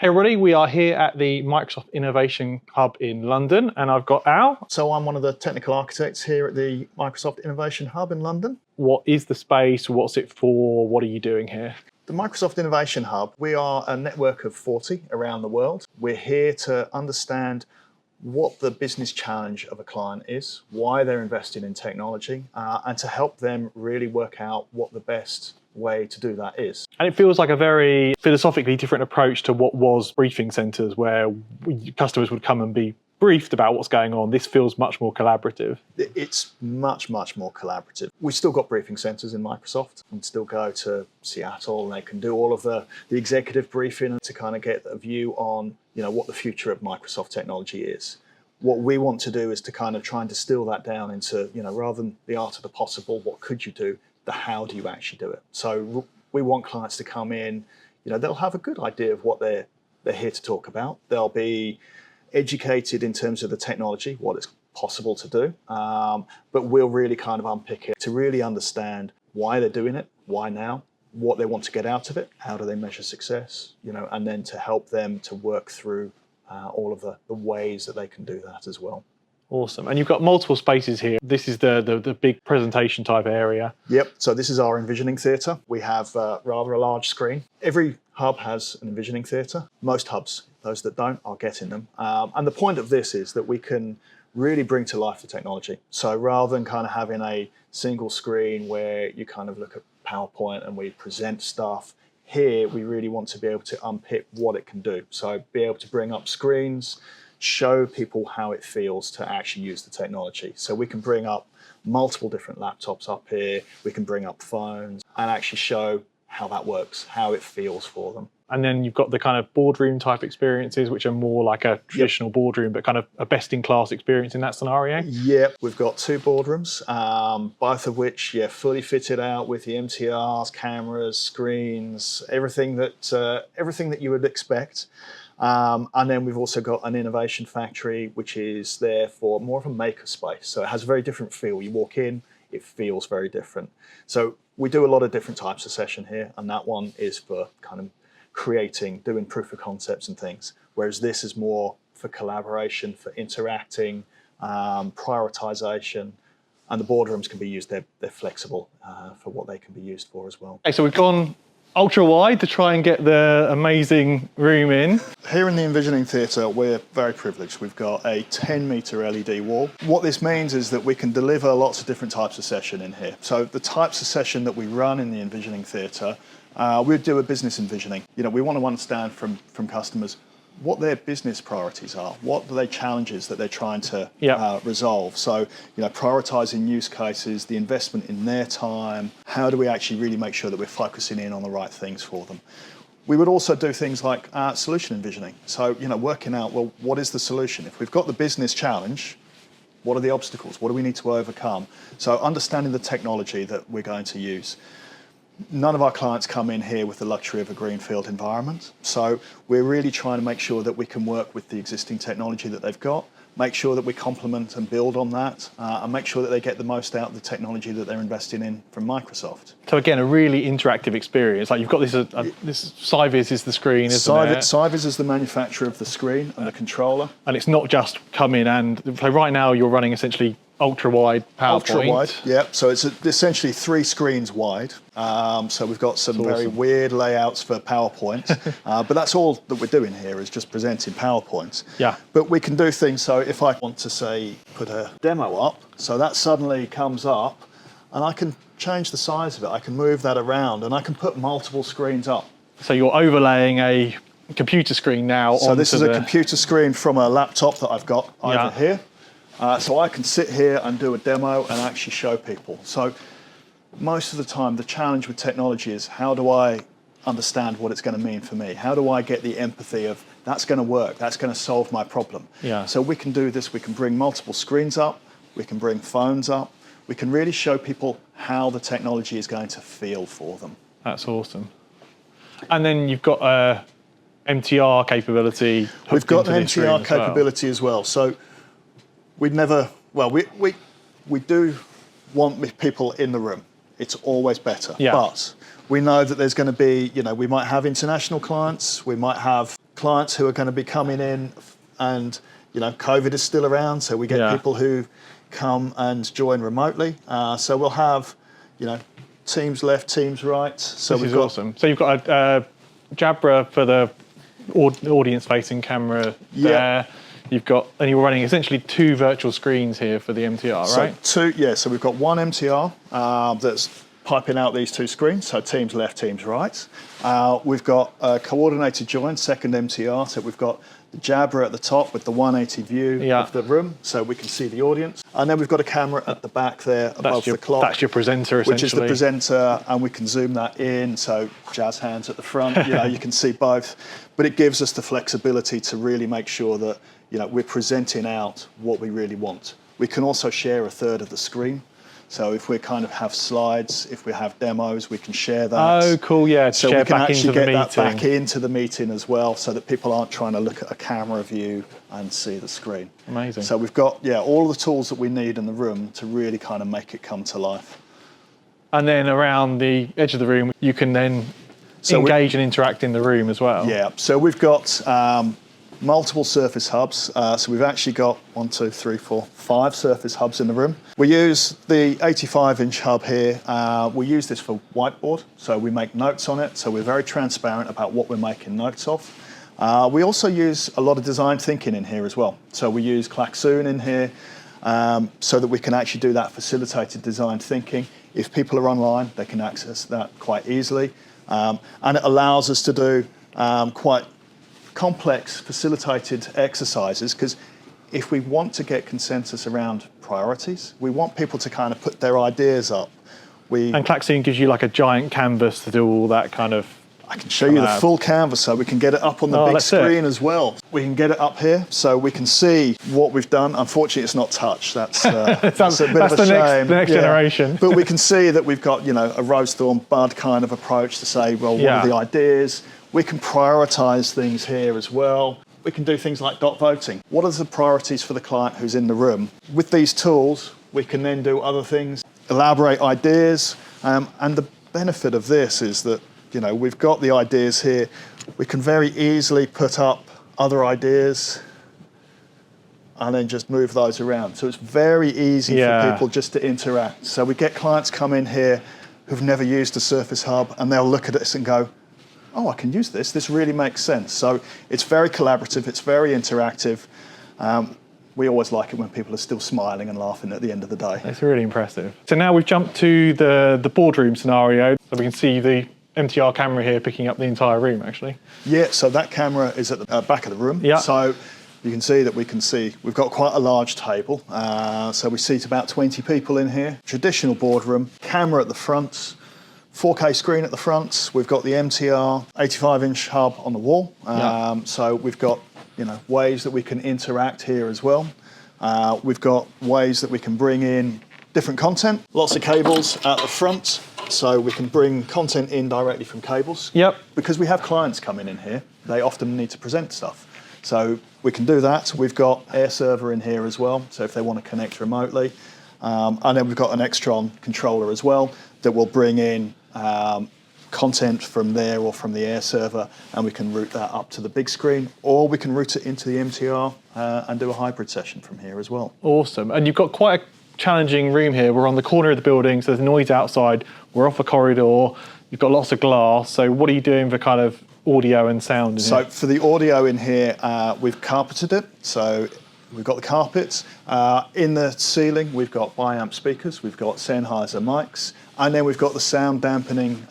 Hey everybody, we are here at the Microsoft Innovation Hub in London, and I've got Al. So I'm one of the technical architects here at the Microsoft Innovation Hub in London. What is the space? What's it for? What are you doing here? The Microsoft Innovation Hub, we are a network of 40 around the world. We're here to understand what the business challenge of a client is, why they're investing in technology, and to help them really work out what the best way to do that is. And it feels like a very philosophically different approach to what was briefing centres, where customers would come and be briefed about what's going on. This feels much more collaborative. It's much more collaborative. We've still got briefing centres in Microsoft and still go to Seattle, and they can do all of the executive briefing to kind of get a view on, what the future of Microsoft technology is. What we want to do is to kind of try and distill that down into, rather than the art of the possible, what could you do, the how do you actually do it. So we want clients to come in, they'll have a good idea of what they're here to talk about. They'll be educated in terms of the technology, what it's possible to do, but we'll really kind of unpick it to really understand why they're doing it, why now, what they want to get out of it, how do they measure success, and then to help them to work through all of the ways that they can do that as well. Awesome. And you've got multiple spaces here. This is the big presentation type area. Yep. So this is our Envisioning Theatre. We have rather a large screen. Every hub has an Envisioning Theatre. Most hubs, those that don't, are getting them. And the point of this is that we can really bring to life the technology. So rather than kind of having a single screen where you kind of look at PowerPoint and we present stuff, here we really want to be able to unpick what it can do. So be able to bring up screens, show people how it feels to actually use the technology. So we can bring up multiple different laptops up here, we can bring up phones and actually show how that works, how it feels for them. And then you've got the kind of boardroom type experiences, which are more like a traditional boardroom, but kind of a best-in-class experience in that scenario. Yep, we've got 2 boardrooms, both of which, fully fitted out with the MTRs, cameras, screens, everything that you would expect. And then we've also got an innovation factory, which is there for more of a makerspace. So it has a very different feel. You walk in, it feels very different. So we do a lot of different types of session here, and that one is for kind of creating, doing proof of concepts and things. Whereas this is more for collaboration, for interacting, prioritization, and the boardrooms can be used, they're flexible for what they can be used for as well. Okay, so we've gone ultra wide to try and get the amazing room in. Here in the Envisioning Theatre, we're very privileged. We've got a 10-metre LED wall. What this means is that we can deliver lots of different types of session in here. So the types of session that we run in the Envisioning Theatre, we do a business envisioning. We want to understand from customers what their business priorities are, what are their challenges that they're trying to resolve. So, prioritising use cases, the investment in their time, how do we actually really make sure that we're focusing in on the right things for them. We would also do things like solution envisioning. So, working out, well, what is the solution? If we've got the business challenge, what are the obstacles? What do we need to overcome? So understanding the technology that we're going to use. None of our clients come in here with the luxury of a greenfield environment. So we're really trying to make sure that we can work with the existing technology that they've got, make sure that we complement and build on that, and make sure that they get the most out of the technology that they're investing in from Microsoft. So again, a really interactive experience. Like you've got this Cyviz is the screen, isn't it? Cyviz is the manufacturer of the screen and the controller. And it's not just come in and, so right now you're running essentially ultra-wide PowerPoint. Ultra-wide, yeah. So it's essentially 3 screens wide. So we've got some very weird layouts for PowerPoint, but that's all that we're doing here is just presenting PowerPoints. Yeah. But we can do things, so if I want to, say, put a demo up, so that suddenly comes up, and I can change the size of it, I can move that around, and I can put multiple screens up. So you're overlaying a computer screen now So this is a computer screen from a laptop that I've got over here. So I can sit here and do a demo and actually show people. So most of the time, the challenge with technology is how do I understand what it's going to mean for me? How do I get the empathy of that's going to work, that's going to solve my problem? Yeah. So we can do this, we can bring multiple screens up, we can bring phones up, we can really show people how the technology is going to feel for them. That's awesome. And then you've got MTR capability. We've got an MTR capability as well. So we do want people in the room. It's always better. Yeah. But we know that there's going to be, we might have international clients, we might have clients who are going to be coming in, and COVID is still around, so we get people who come and join remotely. So we'll have teams left, teams right. So this is awesome. So you've got a Jabra for the audience-facing camera there. You've got, and you're running essentially 2 virtual screens here for the MTR, right? So we've got one MTR that's piping out these 2 screens, so teams left, teams right. We've got a coordinated join, second MTR, so we've got the Jabra at the top with the 180 view of the room, so we can see the audience. And then we've got a camera at the back there above the clock. That's your presenter, essentially. Which is the presenter, and we can zoom that in, so jazz hands at the front, you can see both. But it gives us the flexibility to really make sure that we're presenting out what we really want. We can also share a third of the screen. So if we kind of have slides, if we have demos, we can share that. Oh, cool, yeah. So we can actually get that back into the meeting as well, so that people aren't trying to look at a camera view and see the screen. Amazing. So we've got, all the tools that we need in the room to really kind of make it come to life. And then around the edge of the room, you can then engage and interact in the room as well. Yeah, so we've got multiple surface hubs. So we've actually got 1, 2, 3, 4, 5 surface hubs in the room. We use the 85-inch hub here. We use this for whiteboard, so we make notes on it. So we're very transparent about what we're making notes of. We also use a lot of design thinking in here as well. So we use Klaxoon in here so that we can actually do that facilitated design thinking. If people are online, they can access that quite easily. And it allows us to do quite complex facilitated exercises, because if we want to get consensus around priorities, we want people to kind of put their ideas up. And Klaxoon gives you like a giant canvas to do all that kind of... I can show you the full canvas, so we can get it up on the big screen as well. We can get it up here so we can see what we've done. Unfortunately, it's not touch. That's a bit of a shame. The next generation. But we can see that we've got a rose thorn bud kind of approach to say, well, what are the ideas? We can prioritise things here as well. We can do things like dot voting. What are the priorities for the client who's in the room? With these tools, we can then do other things, elaborate ideas, and the benefit of this is that we've got the ideas here. We can very easily put up other ideas and then just move those around. So it's very easy for people just to interact. So we get clients come in here who've never used a Surface Hub, and they'll look at this and go, oh, I can use this. This really makes sense. So it's very collaborative. It's very interactive. We always like it when people are still smiling and laughing at the end of the day. It's really impressive. So now we've jumped to the boardroom scenario, so we can see the MTR camera here picking up the entire room, actually. Yeah, so that camera is at the back of the room. Yeah. So you can see that we've got quite a large table. So we seat about 20 people in here. Traditional boardroom, camera at the front, 4K screen at the front. We've got the MTR 85-inch hub on the wall. So we've got ways that we can interact here as well. We've got ways that we can bring in different content. Lots of cables at the front, so we can bring content in directly from cables. Yep. Because we have clients coming in here, they often need to present stuff. So we can do that. We've got Air Server in here as well, so if they want to connect remotely. And then we've got an Extron controller as well that will bring in content from there or from the Air Server, and we can route that up to the big screen, or we can route it into the MTR and do a hybrid session from here as well. Awesome. And you've got quite a challenging room here. We're on the corner of the building, so there's noise outside. We're off a corridor. You've got lots of glass. So what are you doing for kind of audio and sound in here? For the audio in here, we've carpeted it. So we've got the carpets. In the ceiling, we've got bi-amp speakers. We've got Sennheiser mics. And then we've got the sound dampening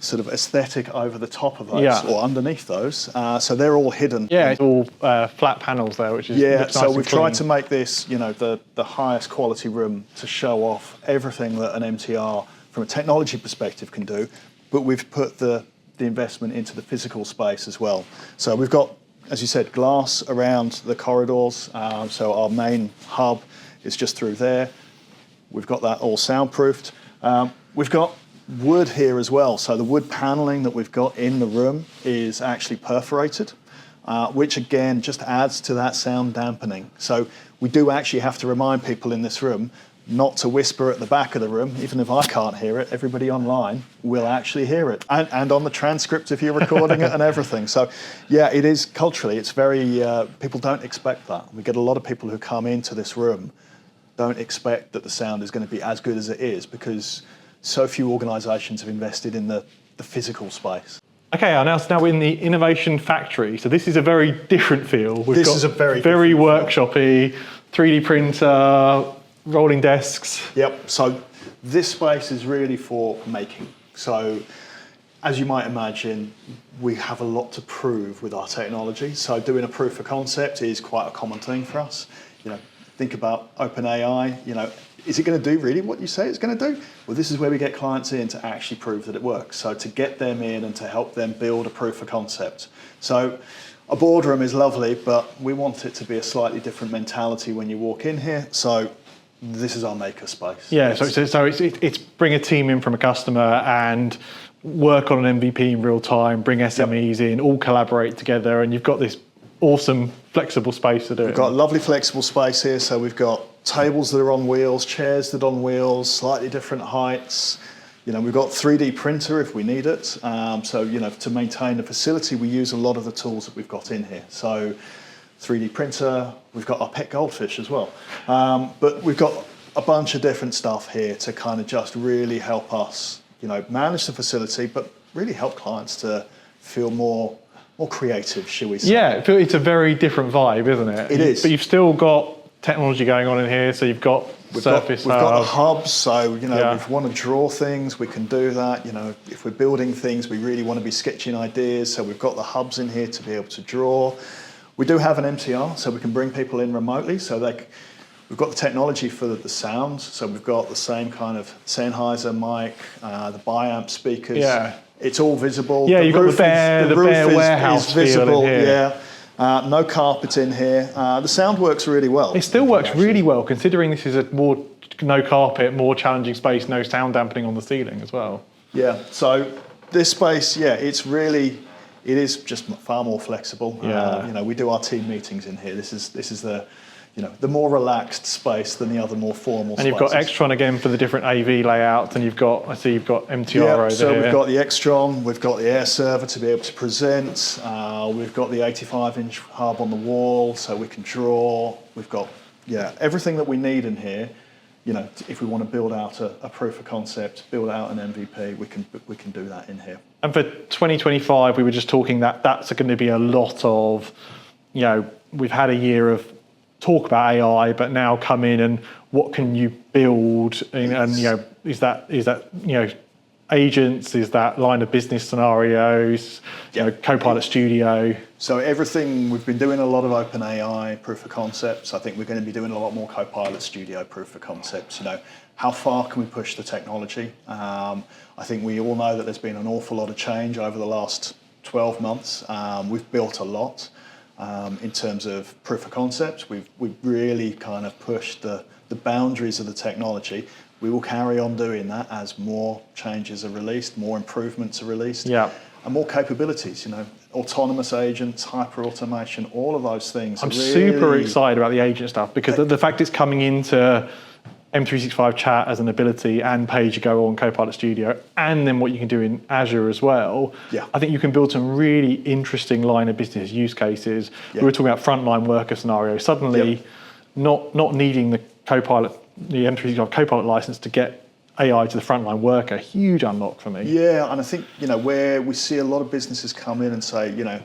sort of aesthetic over the top of those or underneath those. So they're all hidden. Yeah, it's all flat panels there, which is nice. So we've tried to make this, the highest quality room to show off everything that an MTR from a technology perspective can do, but we've put the investment into the physical space as well. So we've got, as you said, glass around the corridors. So our main hub is just through there. We've got that all soundproofed. We've got wood here as well. So the wood paneling that we've got in the room is actually perforated, which again just adds to that sound dampening. So we do actually have to remind people in this room not to whisper at the back of the room. Even if I can't hear it, everybody online will actually hear it. And on the transcript if you're recording it and everything. So yeah, it is culturally, it's very, people don't expect that. We get a lot of people who come into this room don't expect that the sound is going to be as good as it is because so few organisations have invested in the physical space. Okay, now we're in the innovation factory. So this is a very different feel. We've got is a very workshoppy, 3D printer, rolling desks. Yep, so this space is really for making. So as you might imagine, we have a lot to prove with our technology. So doing a proof of concept is quite a common thing for us. You know, think about OpenAI, you know, is it going to do really what you say it's going to do? Well, this is where we get clients in to actually prove that it works. So to get them in and to help them build a proof of concept. So a boardroom is lovely, but we want it to be a slightly different mentality when you walk in here. So this is our makerspace. Yeah, so it's bring a team in from a customer and work on an MVP in real time, bring SMEs in, all collaborate together, and you've got this awesome flexible space to do it. We've got a lovely flexible space here, so we've got tables that are on wheels, chairs that are on wheels, slightly different heights. You know, we've got 3D printer if we need it. So, you know, to maintain the facility, we use a lot of the tools that we've got in here. So 3D printer, we've got our pet goldfish as well. But we've got a bunch of different stuff here to kind of just really help us, you know, manage the facility, but really help clients to feel more creative, shall we say. Yeah, it's a very different vibe, isn't it? It is. But you've still got technology going on in here, so you've got We've got the hubs, so, you know, if we want to draw things, we can do that. You know, if we're building things, we really want to be sketching ideas, so we've got the hubs in here to be able to draw. We do have an MTR, so we can bring people in remotely, so we've got the technology for the sound, so we've got the same kind of Sennheiser mic, the biamp speakers. Yeah. It's all visible. Yeah, you've got the bare warehouse is visible, feel in here. Yeah. No carpet in here. The sound works really well. It still works really well, considering this is a more no carpet, more challenging space, no sound dampening on the ceiling as well. Yeah, so this space, it is just far more flexible. Yeah. You know, we do our team meetings in here. This is the, you know, the more relaxed space than the other more formal spaces. And you've got Extron again for the different AV layouts, and I see you've got MTR over so here. We've got the Extron, we've got the Air Server to be able to present, we've got the 85-inch hub on the wall so we can draw, we've got, everything that we need in here. You know, if we want to build out a proof of concept, build out an MVP, we can do that in here. And for 2025, we were just talking that's going to be a lot of, you know, we've had a year of talk about AI, but now come in and what can you build? And you know, is that you know, agents? Is that line of business scenarios? You know, Copilot Studio. So everything, we've been doing a lot of OpenAI proof of concepts. I think we're going to be doing a lot more Copilot Studio proof of concepts. You know, how far can we push the technology? I think we all know that there's been an awful lot of change over the last 12 months. We've built a lot. In terms of proof of concepts, we've really kind of pushed the boundaries of the technology. We will carry on doing that as more changes are released, more improvements are released, and more capabilities. You know, autonomous agents, hyper automation, all of those things. I'm super excited about the agent stuff because the fact it's coming into M365 chat as an ability and pay-as-you-go on Copilot Studio, and then what you can do in Azure as well. Yeah. I think you can build some really interesting line of business use cases. We were talking about frontline worker scenarios. Suddenly, not needing the M365 Copilot license to get AI to the frontline worker, huge unlock for me. Yeah, and I think, you know, where we see a lot of businesses come in and say, you know,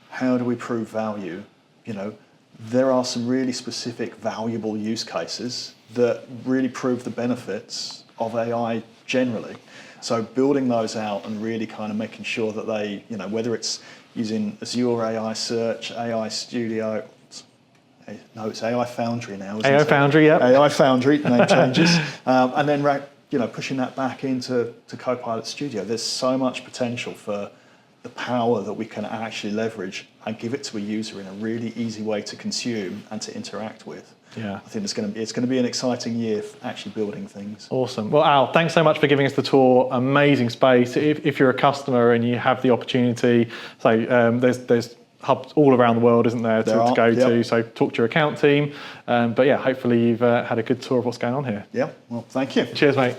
how do we prove value? You know, there are some really specific valuable use cases that really prove the benefits of AI generally. So building those out and really kind of making sure that they, you know, whether it's using Azure AI Search, AI Studio, no, it's AI Foundry now, isn't it? AI Foundry, yeah. AI Foundry, name changes. And then, you know, pushing that back into Copilot Studio. There's so much potential for the power that we can actually leverage and give it to a user in a really easy way to consume and to interact with. Yeah, I think it's going to be an exciting year for actually building things. Awesome. Well, Al, thanks so much for giving us the tour. Amazing space. If you're a customer and you have the opportunity, so there's hubs all around the world, isn't there, to go to. So talk to your account team. But yeah, hopefully you've had a good tour of what's going on here. Yeah, well, thank you. Cheers, mate.